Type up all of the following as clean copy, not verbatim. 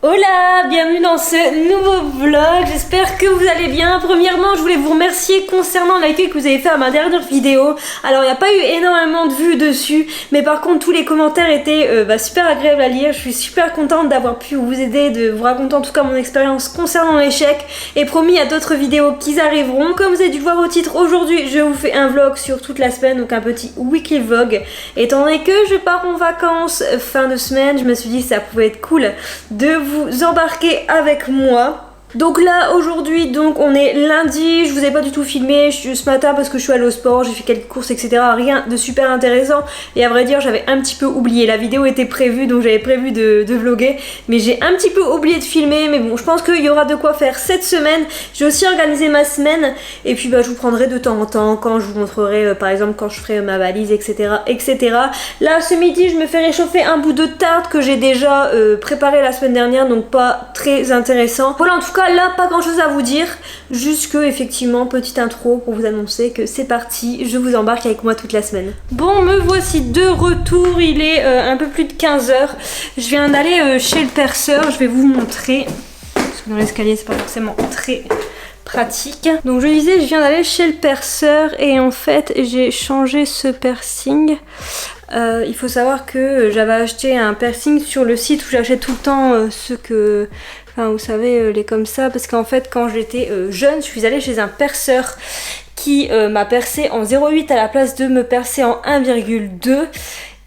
Hola, bienvenue dans ce nouveau vlog, j'espère que vous allez bien. Premièrement, je voulais vous remercier concernant l'accueil que vous avez fait à ma dernière vidéo. Alors, il n'y a pas eu énormément de vues dessus, mais par contre, tous les commentaires étaient super agréables à lire. Je suis super contente d'avoir pu vous aider, de vous raconter en tout cas mon expérience concernant l'échec. Et promis, il y a d'autres vidéos qui arriveront. Comme vous avez dû le voir au titre, aujourd'hui, je vous fais un vlog sur toute la semaine, donc un petit weekly vlog. Étant donné que je pars en vacances fin de semaine, je me suis dit que ça pouvait être cool de vous embarquer avec moi. Donc là aujourd'hui, donc on est lundi, je vous ai pas du tout filmé ce matin parce que je suis allée au sport, j'ai fait quelques courses etc, rien de super intéressant et à vrai dire j'avais un petit peu oublié, la vidéo était prévue donc j'avais prévu de vlogger mais j'ai un petit peu oublié de filmer, mais bon je pense qu'il y aura de quoi faire cette semaine. J'ai aussi organisé ma semaine et puis je vous prendrai de temps en temps quand je vous montrerai par exemple quand je ferai ma valise etc. Là ce midi je me fais réchauffer un bout de tarte que j'ai déjà préparé la semaine dernière, donc pas très intéressant. Voilà, en tout cas là pas grand chose à vous dire, juste que effectivement petite intro pour vous annoncer que c'est parti, je vous embarque avec moi toute la semaine. Bon, me voici de retour, il est un peu plus de 15 h. Je viens d'aller chez le perceur, je vais vous montrer parce que dans l'escalier c'est pas forcément très pratique. Donc je disais, je viens d'aller chez le perceur et en fait j'ai changé ce piercing. Il faut savoir que j'avais acheté un piercing sur le site où j'achète tout le temps ceux que... Enfin vous savez les comme ça, parce qu'en fait quand j'étais jeune je suis allée chez un perceur qui m'a percé en 0,8 à la place de me percer en 1,2.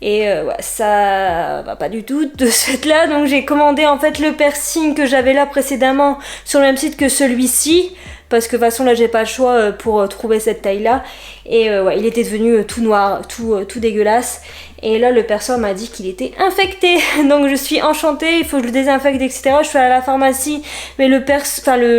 Et ouais, ça va pas du tout de ce fait là, donc j'ai commandé en fait le piercing que j'avais là précédemment sur le même site que celui-ci, parce que de toute façon là j'ai pas le choix pour trouver cette taille là. Et ouais, il était devenu tout noir, tout dégueulasse. Et là le perceur m'a dit qu'il était infecté, donc je suis enchantée, il faut que je le désinfecte etc. Je suis allée à la pharmacie, mais le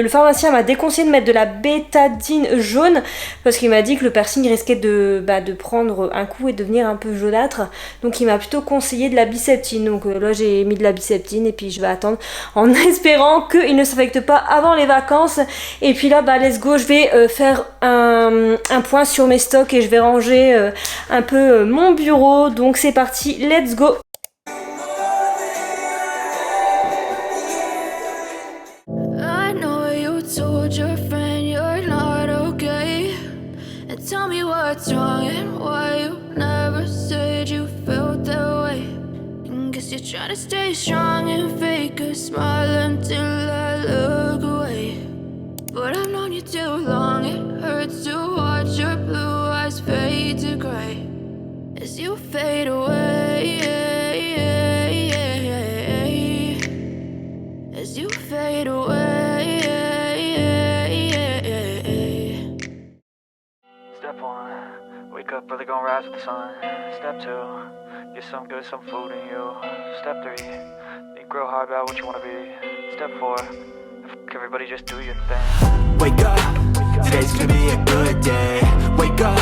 pharmacien m'a déconseillé de mettre de la bétadine jaune, parce qu'il m'a dit que le piercing risquait de prendre un coup et de devenir un peu jaunâtre. Donc il m'a plutôt conseillé de la biseptine, donc là j'ai mis de la biseptine et puis je vais attendre en espérant qu'il ne s'infecte pas avant les vacances. Et puis là let's go, je vais faire un point sur mes stocks et je vais ranger un peu mon bureau. Donc c'est parti, let's go. I know you told your friend you're not okay, and tell me what's wrong and why you never said you felt that way. And guess you're trying to stay strong and fake a smile until I look away. But I've known you too long, it hurts to watch your blue eyes fade to gray as you fade away, as you fade away. Step 1, wake up early, gonna rise with the sun. Step 2, get some good, some food in you. Step 3, think real hard about what you wanna be. Step 4, everybody just do your thing. Wake up, today's gonna be a good day. Wake up,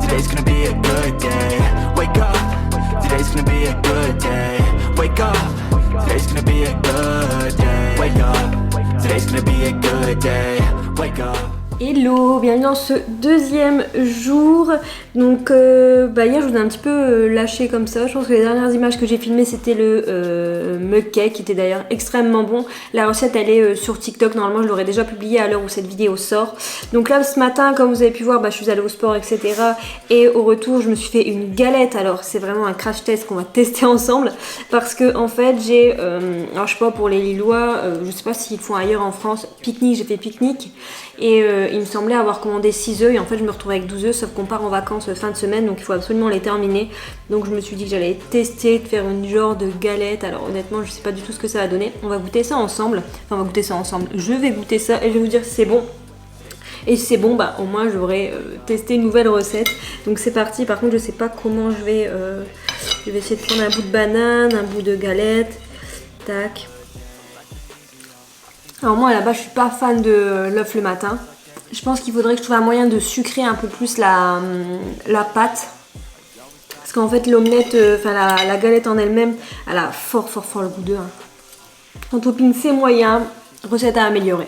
today's gonna be a good day. Wake up, today's gonna be a good day. Wake up, today's gonna be a good day. Wake up, today's gonna be a good day. Wake up. Hello, bienvenue dans ce deuxième jour. Donc hier je vous ai un petit peu lâché comme ça. Je pense que les dernières images que j'ai filmées c'était le mug cake qui était d'ailleurs extrêmement bon. La recette elle est sur TikTok, normalement je l'aurais déjà publiée à l'heure où cette vidéo sort. Donc là ce matin comme vous avez pu voir je suis allée au sport etc. Et au retour je me suis fait une galette. Alors c'est vraiment un crash test qu'on va tester ensemble, parce que en fait j'ai, alors je sais pas pour les Lillois, je sais pas s'ils font ailleurs en France, pique-nique, j'ai fait pique-nique. Et il me semblait avoir commandé 6 œufs et en fait je me retrouvais avec 12 œufs, sauf qu'on part en vacances fin de semaine donc il faut absolument les terminer. Donc je me suis dit que j'allais tester de faire une genre de galette. Alors honnêtement je sais pas du tout ce que ça va donner. On va goûter ça ensemble. Enfin on va goûter ça ensemble. Je vais goûter ça et je vais vous dire si c'est bon. Et si c'est bon au moins j'aurai testé une nouvelle recette. Donc c'est parti. Par contre je sais pas comment je vais essayer de prendre un bout de banane, un bout de galette. Tac. Alors moi là-bas je suis pas fan de l'œuf le matin. Je pense qu'il faudrait que je trouve un moyen de sucrer un peu plus la pâte. Parce qu'en fait l'omelette, la galette en elle-même, elle a fort le goût d'œuf. En topping c'est moyen, recette à améliorer.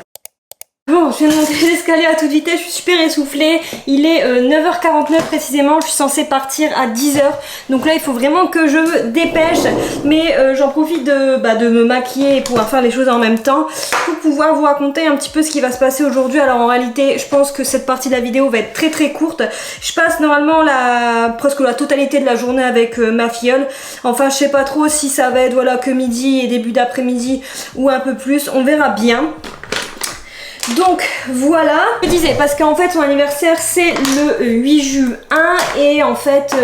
Bon Bon, je viens de monter les escaliers à toute vitesse, je suis super essoufflée. Il est 9h49 précisément, je suis censée partir à 10h. Donc là, il faut vraiment que je me dépêche. Mais j'en profite de me maquiller et pouvoir faire les choses en même temps pour pouvoir vous raconter un petit peu ce qui va se passer aujourd'hui. Alors en réalité, je pense que cette partie de la vidéo va être très très courte. Je passe normalement presque la totalité de la journée avec ma filleule. Enfin, je sais pas trop si ça va être voilà, que midi et début d'après-midi ou un peu plus. On verra bien. Donc voilà, je disais parce qu'en fait son anniversaire c'est le 8 juin et en fait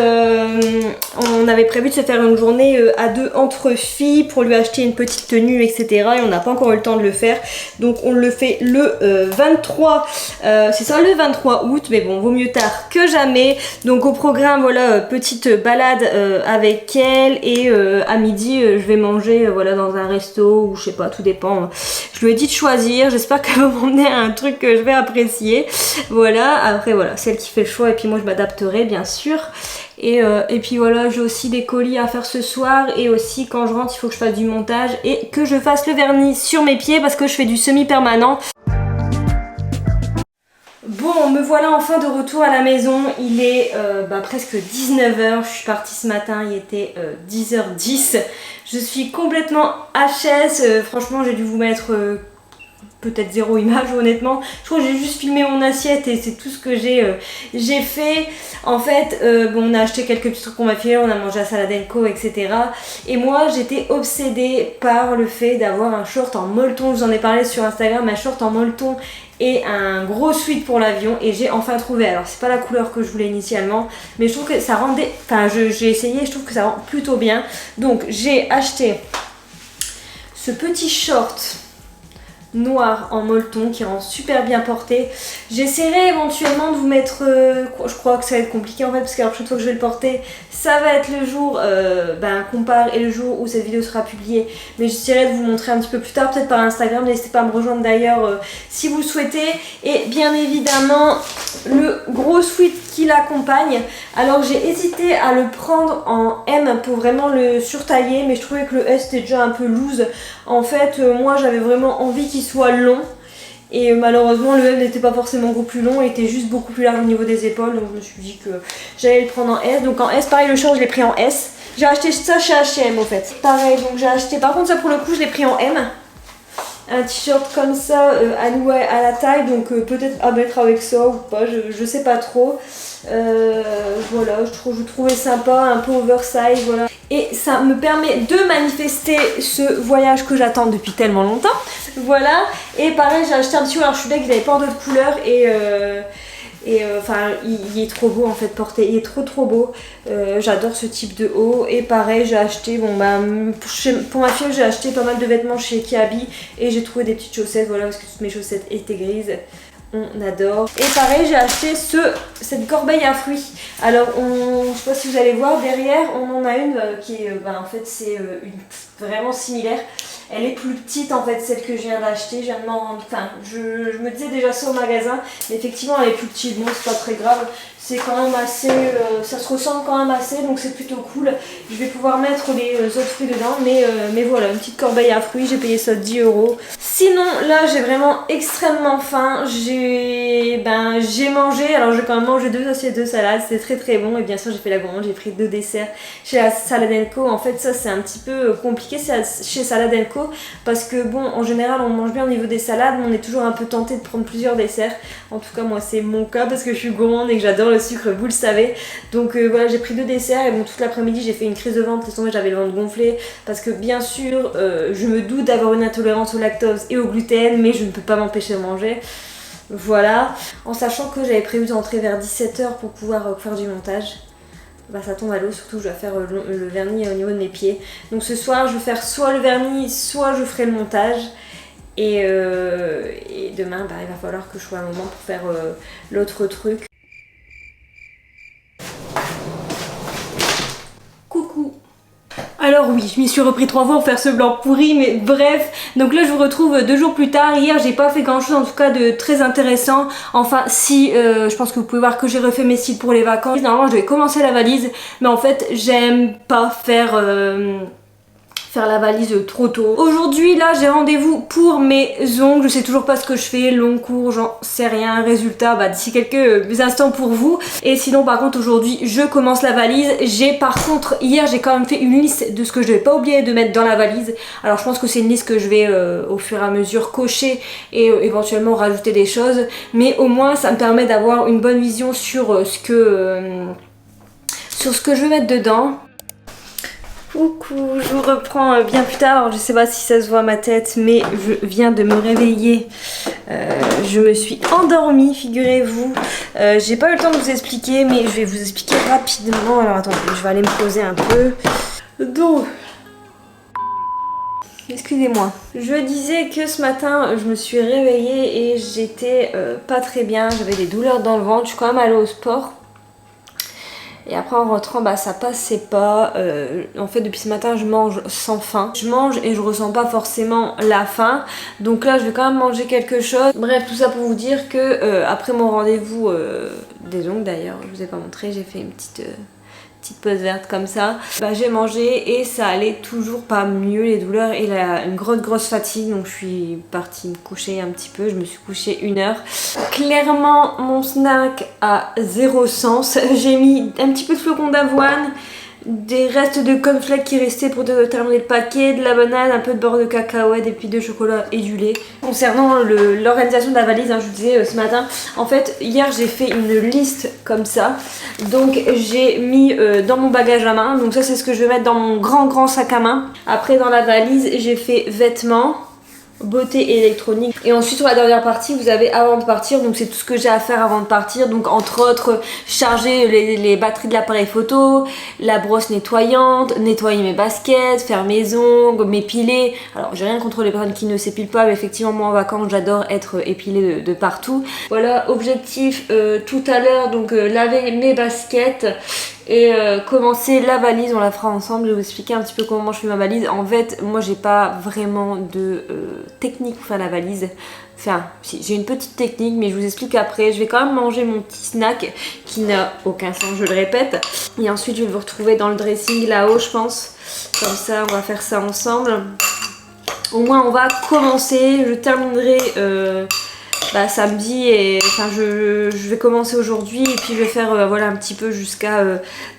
on avait prévu de se faire une journée à deux entre filles pour lui acheter une petite tenue etc et on n'a pas encore eu le temps de le faire donc on le fait le 23 c'est ça le 23 août mais bon vaut mieux tard que jamais. Donc au programme voilà petite balade avec elle et à midi je vais manger voilà dans un resto ou je sais pas tout dépend. Je lui ai dit de choisir, j'espère qu'elle va m'emmener à un truc que je vais apprécier. Voilà, après voilà, c'est elle qui fait le choix et puis moi je m'adapterai bien sûr. Et puis voilà, j'ai aussi des colis à faire ce soir et aussi quand je rentre il faut que je fasse du montage et que je fasse le vernis sur mes pieds parce que je fais du semi-permanent. Bon, me voilà enfin de retour à la maison, il est presque 19h, je suis partie ce matin, il était 10h10. Je suis complètement HS, franchement j'ai dû vous mettre peut-être 0 image honnêtement. Je crois que j'ai juste filmé mon assiette et c'est tout ce que j'ai fait. En fait, on a acheté quelques petits trucs qu'on m'a fait, on a mangé à Salad & Co etc. Et moi j'étais obsédée par le fait d'avoir un short en molleton, je vous en ai parlé sur Instagram, un short en molleton et un gros sweat pour l'avion et j'ai enfin trouvé. Alors c'est pas la couleur que je voulais initialement mais je trouve que ça rendait, enfin j'ai essayé et je trouve que ça rend plutôt bien. Donc j'ai acheté ce petit short noir en molleton qui rend super bien porté. J'essaierai éventuellement de vous mettre, je crois que ça va être compliqué en fait parce que la prochaine fois que je vais le porter ça va être le jour qu'on part et le jour où cette vidéo sera publiée, mais j'essaierai de vous montrer un petit peu plus tard peut-être par Instagram, n'hésitez pas à me rejoindre d'ailleurs si vous le souhaitez. Et bien évidemment le gros sweat qui l'accompagne. Alors j'ai hésité à le prendre en M pour vraiment le surtailler mais je trouvais que le S était déjà un peu loose. En fait moi j'avais vraiment envie qu'il soit long et malheureusement le M n'était pas forcément beaucoup plus long, il était juste beaucoup plus large au niveau des épaules donc je me suis dit que j'allais le prendre en S. Donc en S pareil, le short je l'ai pris en S. J'ai acheté ça chez H&M au fait. Pareil donc j'ai acheté, par contre ça pour le coup je l'ai pris en M. Un t-shirt comme ça alloué à la taille donc peut-être à mettre avec ça ou pas, je sais pas trop. Voilà, je trouvais sympa, un peu oversize, voilà. Et ça me permet de manifester ce voyage que j'attends depuis tellement longtemps. Voilà, et pareil j'ai acheté un petit haut, alors je suis d'accord qu'il n'avait pas d'autres couleurs et enfin il est trop beau en fait porté, il est trop beau. J'adore ce type de haut et pareil j'ai acheté, pour ma fille j'ai acheté pas mal de vêtements chez Kiabi et j'ai trouvé des petites chaussettes, voilà parce que toutes mes chaussettes étaient grises. On adore. Et pareil j'ai acheté cette corbeille à fruits. Alors je sais pas si vous allez voir derrière on en a une qui est en fait c'est vraiment similaire. Elle est plus petite en fait celle que je viens d'acheter, je viens de m'en rendre, enfin je me disais déjà ça au magasin mais effectivement elle est plus petite, bon c'est pas très grave, c'est quand même assez, ça se ressemble quand même assez donc c'est plutôt cool. Je vais pouvoir mettre les autres fruits dedans mais voilà une petite corbeille à fruits, j'ai payé ça 10 €. Sinon là j'ai vraiment extrêmement faim, j'ai mangé, alors j'ai quand même mangé 2 assiettes de salade, c'était très bon et bien sûr j'ai fait la gourmande, j'ai pris 2 desserts chez la Salad & Co. En fait ça c'est un petit peu compliqué chez Salad & Co parce que bon en général on mange bien au niveau des salades mais on est toujours un peu tenté de prendre plusieurs desserts. En tout cas moi c'est mon cas parce que je suis gourmande et que j'adore le sucre, vous le savez. Donc voilà j'ai pris 2 desserts et bon toute l'après-midi j'ai fait une crise de ventre, j'avais le ventre gonflé parce que bien sûr je me doute d'avoir une intolérance au lactose et au gluten mais je ne peux pas m'empêcher de manger. Voilà, en sachant que j'avais prévu d'entrer vers 17 h pour pouvoir faire du montage. Ça tombe à l'eau, surtout je dois faire le vernis au niveau de mes pieds. Donc ce soir je vais faire soit le vernis, soit je ferai le montage. Et demain il va falloir que je sois un moment pour faire l'autre truc. Coucou. Alors oui, je m'y suis repris 3 fois pour faire ce blanc pourri, mais bref. Donc là je vous retrouve 2 jours plus tard. Hier j'ai pas fait grand chose en tout cas de très intéressant. Enfin si, je pense que vous pouvez voir que j'ai refait mes cils pour les vacances. Normalement je devais commencer la valise, mais en fait j'aime pas faire faire la valise trop tôt. Aujourd'hui là j'ai rendez-vous pour mes ongles, je sais toujours pas ce que je fais, long, court, j'en sais rien, résultat bah, d'ici quelques instants pour vous. Et sinon par contre aujourd'hui je commence la valise. J'ai par contre hier j'ai quand même fait une liste de ce que je devais pas oublier de mettre dans la valise. Alors je pense que c'est une liste que je vais au fur et à mesure cocher et éventuellement rajouter des choses, mais au moins ça me permet d'avoir une bonne vision sur ce que je vais mettre dedans. Coucou, je vous reprends bien plus tard. Alors je sais pas si ça se voit à ma tête, mais je viens de me réveiller. Je me suis endormie, figurez-vous. J'ai pas eu le temps de vous expliquer, mais je vais vous expliquer rapidement. Alors attendez, je vais aller me poser un peu. Donc, excusez-moi. Je disais que ce matin, je me suis réveillée et j'étais pas très bien. J'avais des douleurs dans le ventre. Je suis quand même allée au sport. Et après en rentrant bah ça passait pas, en fait depuis ce matin je mange sans faim. Je mange et je ressens pas forcément la faim. Donc là je vais quand même manger quelque chose. Bref tout ça pour vous dire que après mon rendez-vous des ongles d'ailleurs, je vous ai pas montré, j'ai fait une petite pause verte comme ça. Bah j'ai mangé et ça allait toujours pas mieux, les douleurs et une grosse fatigue. Donc je suis partie me coucher un petit peu, je me suis couchée 1 heure. Clairement mon snack a zéro sens. J'ai mis un petit peu de flocons d'avoine, des restes de cornflakes qui restaient pour terminer le paquet, de la banane, un peu de beurre de cacahuète, des piles de chocolat et du lait. Concernant l'organisation de la valise, hein, je vous disais ce matin, en fait hier j'ai fait une liste comme ça, donc j'ai mis dans mon bagage à main, donc ça c'est ce que je vais mettre dans mon grand sac à main. Après dans la valise j'ai fait vêtements, beauté et électronique, et ensuite sur la dernière partie vous avez avant de partir, donc c'est tout ce que j'ai à faire avant de partir, donc entre autres charger les batteries de l'appareil photo, la brosse nettoyante, nettoyer mes baskets, faire mes ongles, m'épiler. Alors j'ai rien contre les personnes qui ne s'épilent pas, mais effectivement moi en vacances j'adore être épilée de partout. Voilà, objectif tout à l'heure, donc laver mes baskets et commencer la valise, on la fera ensemble. Je vais vous expliquer un petit peu comment je fais ma valise. En fait moi j'ai pas vraiment de technique pour faire la valise. Enfin si, j'ai une petite technique mais je vous explique après. Je vais quand même manger mon petit snack qui n'a aucun sens, je le répète, et ensuite je vais vous retrouver dans le dressing là-haut je pense. Comme ça on va faire ça ensemble. Au moins on va commencer, je terminerai samedi, et enfin je vais commencer aujourd'hui et puis je vais faire voilà un petit peu jusqu'à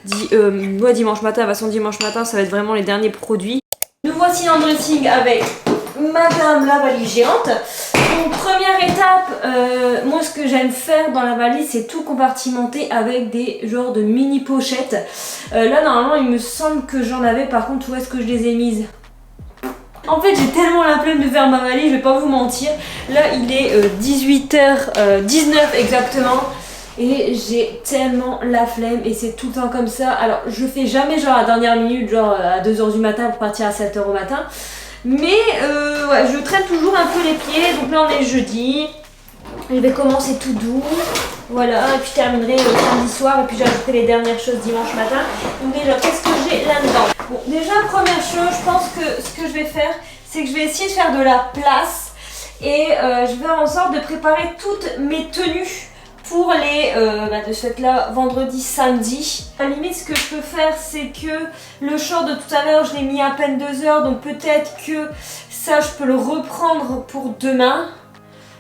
dimanche matin. De toute façon dimanche matin ça va être vraiment les derniers produits. Nous voici dans le dressing avec madame la valise géante. Donc première étape, moi ce que j'aime faire dans la valise c'est tout compartimenter avec des genres de mini pochettes. Là normalement il me semble que j'en avais, par contre où est-ce que je les ai mises? En fait j'ai tellement la flemme de faire ma valise, je vais pas vous mentir. Là il est 18h19 exactement. Et j'ai tellement la flemme et c'est tout le temps comme ça. Alors je fais jamais genre à la dernière minute, genre à 2h du matin pour partir à 7h au matin. Mais ouais, je traîne toujours un peu les pieds. Donc là on est jeudi. Je vais commencer tout doux. Voilà, et puis je terminerai samedi soir. Et puis j'ajouterai les dernières choses dimanche matin. Donc déjà, qu'est-ce que j'ai là-dedans? Bon, déjà première chose, je pense que ce que je vais faire, c'est que je vais essayer de faire de la place. Et je vais faire en sorte de préparer toutes mes tenues pour les de ce fait là vendredi, samedi. À la limite ce que je peux faire c'est que le short de tout à l'heure je l'ai mis à peine 2 heures, donc peut-être que ça je peux le reprendre pour demain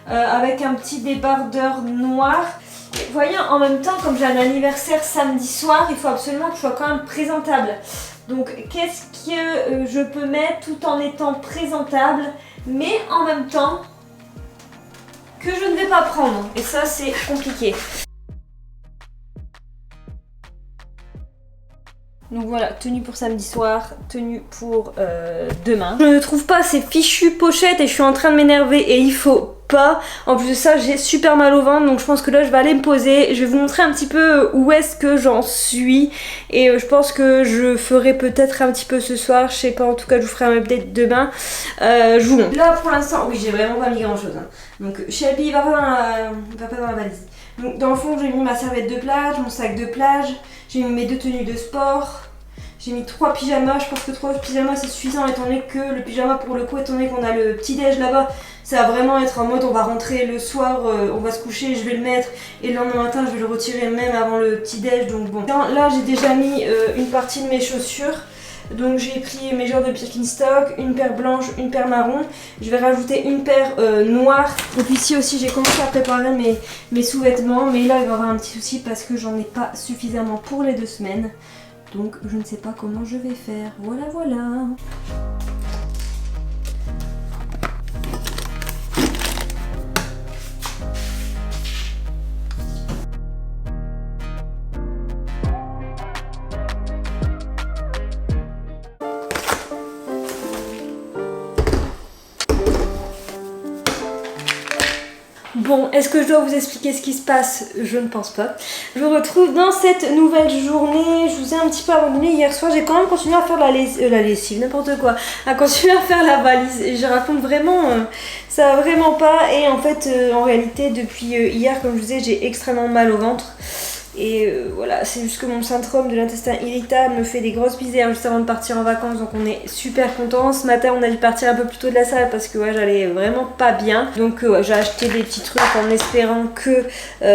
avec un petit débardeur noir. Vous voyez, en même temps comme j'ai un anniversaire samedi soir, il faut absolument que je sois quand même présentable. Donc qu'est-ce que je peux mettre tout en étant présentable mais en même temps que je ne vais pas prendre, et ça c'est compliqué. Donc voilà, tenue pour samedi soir, tenue pour demain. Je ne trouve pas ces fichues pochettes et je suis en train de m'énerver et il faut pas. En plus de ça j'ai super mal au ventre, donc je pense que là je vais aller me poser. Je vais vous montrer un petit peu où est-ce que j'en suis et je pense que je ferai peut-être un petit peu ce soir, je sais pas, en tout cas je vous ferai un update demain. Je vous montre. Là pour l'instant, oui j'ai vraiment pas mis grand chose hein. Donc Shelby va pas dans la valise. Donc dans le fond j'ai mis ma serviette de plage, mon sac de plage, j'ai mis mes 2 tenues de sport. J'ai mis 3 pyjamas, je pense que 3 pyjamas c'est suffisant étant donné que le pyjama pour le coup, étant donné qu'on a le petit déj là-bas, ça va vraiment être en mode on va rentrer le soir, on va se coucher, je vais le mettre et le lendemain matin je vais le retirer même avant le petit déj, donc bon. Là j'ai déjà mis une partie de mes chaussures. Donc j'ai pris mes genres de Birkenstock, une paire blanche, une paire marron. Je vais rajouter une paire noire. Et puis ici aussi j'ai commencé à préparer mes sous-vêtements. Mais là il va y avoir un petit souci parce que j'en ai pas suffisamment pour les 2 semaines. Donc je ne sais pas comment je vais faire. Voilà, voilà. Bon, est-ce que je dois vous expliquer ce qui se passe? Je ne pense pas. Je vous retrouve dans cette nouvelle journée. Je vous ai un petit peu abandonné hier soir. J'ai quand même continué à faire la lessive, n'importe quoi. À continuer à faire la valise. Et je raconte vraiment, ça va vraiment pas. Et en fait, en réalité, depuis hier, comme je vous disais, j'ai extrêmement mal au ventre. Et voilà, c'est juste que mon syndrome de l'intestin irritable me fait des grosses misères juste avant de partir en vacances, donc on est super contents. Ce matin on a dû partir un peu plus tôt de la salle parce que ouais, j'allais vraiment pas bien. Donc ouais, j'ai acheté des petits trucs en espérant que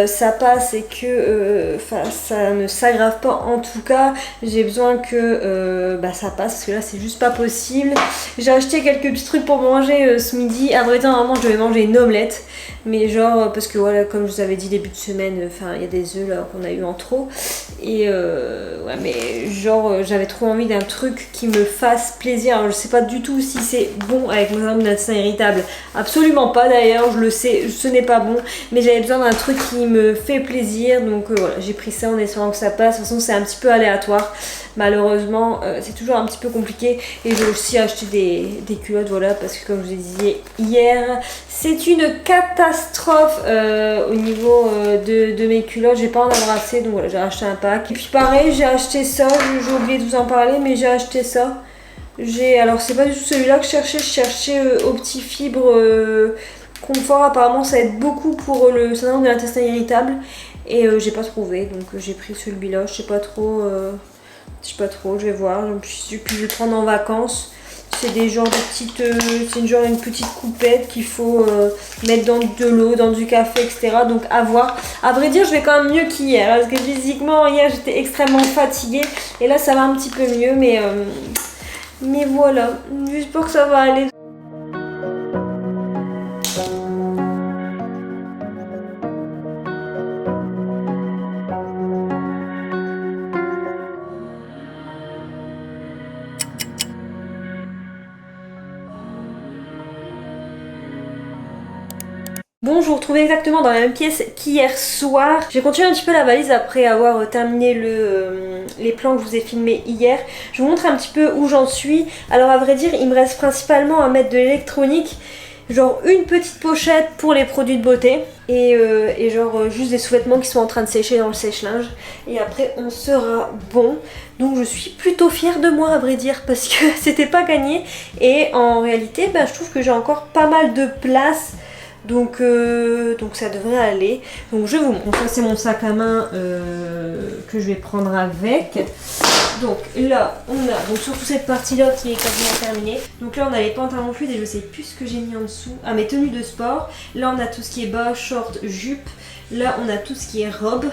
ça passe et que ça ne s'aggrave pas. En tout cas, j'ai besoin que ça passe parce que là c'est juste pas possible. J'ai acheté quelques petits trucs pour manger ce midi. À vrai dire, normalement je vais manger une omelette. Mais genre, parce que voilà, comme je vous avais dit début de semaine, il y a des œufs là qu'on a eu en trop. Et ouais, mais genre, j'avais trop envie d'un truc qui me fasse plaisir. Alors, je sais pas du tout si c'est bon avec mon syndrome d'intestin irritable. Absolument pas d'ailleurs, je le sais, ce n'est pas bon. Mais j'avais besoin d'un truc qui me fait plaisir. Donc voilà, j'ai pris ça en espérant que ça passe. De toute façon, c'est un petit peu aléatoire. Malheureusement, c'est toujours un petit peu compliqué. Et j'ai aussi acheté des culottes, voilà, parce que comme je vous disais hier, c'est une catastrophe au niveau de mes culottes. J'ai pas en avoir assez, donc voilà, j'ai acheté un pack. Et puis pareil, j'ai acheté ça, j'ai oublié de vous en parler, mais j'ai acheté ça. Alors c'est pas du tout celui-là que je cherchais Optifibre Confort. Apparemment ça aide beaucoup pour le syndrome de l'intestin irritable. Et j'ai pas trouvé, donc j'ai pris celui-là, je sais pas trop, je vais voir. Puis je vais le prendre en vacances. C'est des genres de petites, c'est une petite coupette qu'il faut mettre dans de l'eau, dans du café, etc. Donc à voir. À vrai dire, je vais quand même mieux qu'hier, parce que physiquement hier j'étais extrêmement fatiguée et là ça va un petit peu mieux, mais voilà. J'espère que ça va aller. Bon, je vous retrouve exactement dans la même pièce qu'hier soir. J'ai continué un petit peu la valise après avoir terminé les plans que je vous ai filmés hier. Je vous montre un petit peu où j'en suis. Alors à vrai dire, il me reste principalement à mettre de l'électronique. Genre une petite pochette pour les produits de beauté. Et genre juste des sous-vêtements qui sont en train de sécher dans le sèche-linge. Et après on sera bon. Donc je suis plutôt fière de moi à vrai dire parce que c'était pas gagné. Et en réalité, je trouve que j'ai encore pas mal de place. Donc ça devrait aller. Donc je vous montre, ça c'est mon sac à main que je vais prendre avec. Donc là on a donc surtout cette partie là qui est quasiment terminée. Donc là on a les pantalons fluides et je sais plus ce que j'ai mis en dessous. Ah, mes tenues de sport. Là on a tout ce qui est bas, short, jupe. Là on a tout ce qui est robe.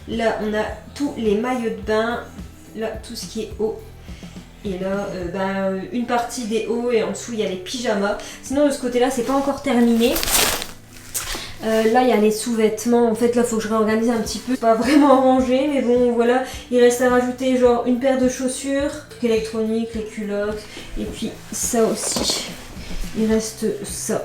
Là on a tous les maillots de bain. Là tout ce qui est haut. Et là, une partie des hauts et en dessous il y a les pyjamas. Sinon de ce côté là c'est pas encore terminé. Là il y a les sous-vêtements. En fait là faut que je réorganise un petit peu. Pas vraiment rangé mais bon voilà. Il reste à rajouter genre une paire de chaussures, trucs électroniques, les culottes. Et puis ça aussi. Il reste ça.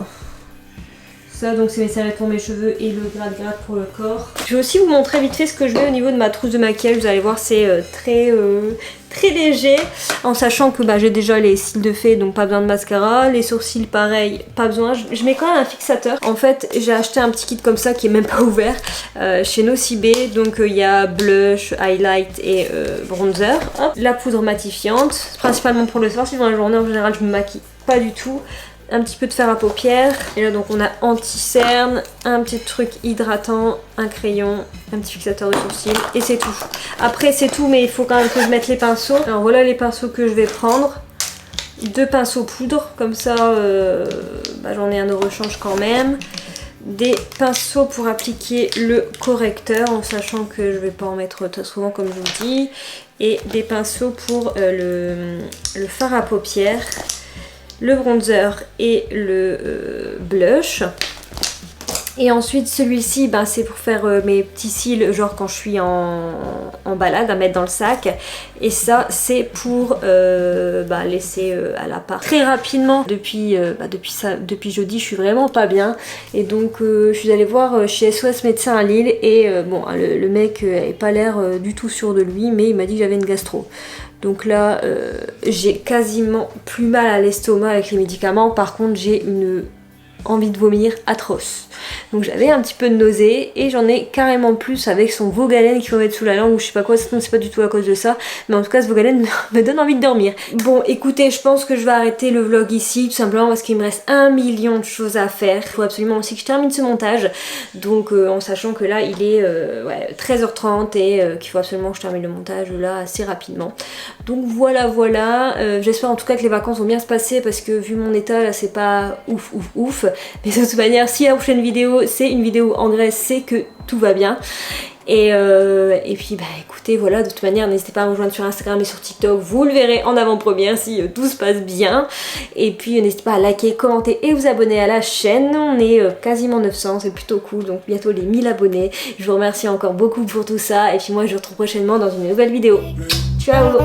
Ça donc c'est mes serviettes pour mes cheveux et le gratte-gratte pour le corps. Je vais aussi vous montrer vite fait ce que je mets au niveau de ma trousse de maquillage. Vous allez voir c'est très léger, en sachant que j'ai déjà les cils de fée, donc pas besoin de mascara. Les sourcils pareil, pas besoin. Je mets quand même un fixateur. En fait j'ai acheté un petit kit comme ça qui est même pas ouvert chez Nocibé. Donc il y a blush, highlight et bronzer. Hop. La poudre matifiante, principalement pour le soir, sinon la journée en général je me maquille pas du tout. Un petit peu de fard à paupières. Et là donc on a anti-cerne, un petit truc hydratant, un crayon, un petit fixateur de sourcils et c'est tout. Après c'est tout mais il faut quand même que je mette les pinceaux. Alors voilà les pinceaux que je vais prendre. 2 pinceaux poudre, comme ça j'en ai un au rechange quand même. des pinceaux pour appliquer le correcteur, en sachant que je vais pas en mettre très souvent comme je vous dis, et des pinceaux pour le fard à paupières, le bronzer et le blush. Et ensuite celui-ci, ben, c'est pour faire mes petits cils, genre quand je suis en balade, à mettre dans le sac. Et ça c'est pour laisser à la part. Très rapidement, depuis jeudi, je suis vraiment pas bien. Et donc je suis allée voir chez SOS médecin à Lille. Et bon, le mec n'avait pas l'air du tout sûr de lui, mais il m'a dit que j'avais une gastro. Donc là, j'ai quasiment plus mal à l'estomac avec les médicaments. Par contre, j'ai une envie de vomir atroce. Donc j'avais un petit peu de nausée et j'en ai carrément plus avec son Vogalène qu'il faut mettre sous la langue ou je sais pas quoi, sinon c'est pas du tout à cause de ça, mais en tout cas ce Vogalène me donne envie de dormir. Bon écoutez, je pense que je vais arrêter le vlog ici tout simplement parce qu'il me reste 1 million de choses à faire. Il faut absolument aussi que je termine ce montage, donc en sachant que là il est 13h30 et qu'il faut absolument que je termine le montage là assez rapidement. Donc voilà, j'espère en tout cas que les vacances vont bien se passer parce que vu mon état là c'est pas ouf. Mais de toute manière, si la prochaine vidéo c'est une vidéo en Grèce, c'est que tout va bien. Et puis bah écoutez, voilà, de toute manière n'hésitez pas à me rejoindre sur Instagram et sur TikTok, vous le verrez en avant-première si tout se passe bien. Et puis n'hésitez pas à liker, commenter et vous abonner à la chaîne. On est quasiment 900, c'est plutôt cool, donc bientôt les 1000 abonnés. Je vous remercie encore beaucoup pour tout ça et puis moi je vous retrouve prochainement dans une nouvelle vidéo. Ciao!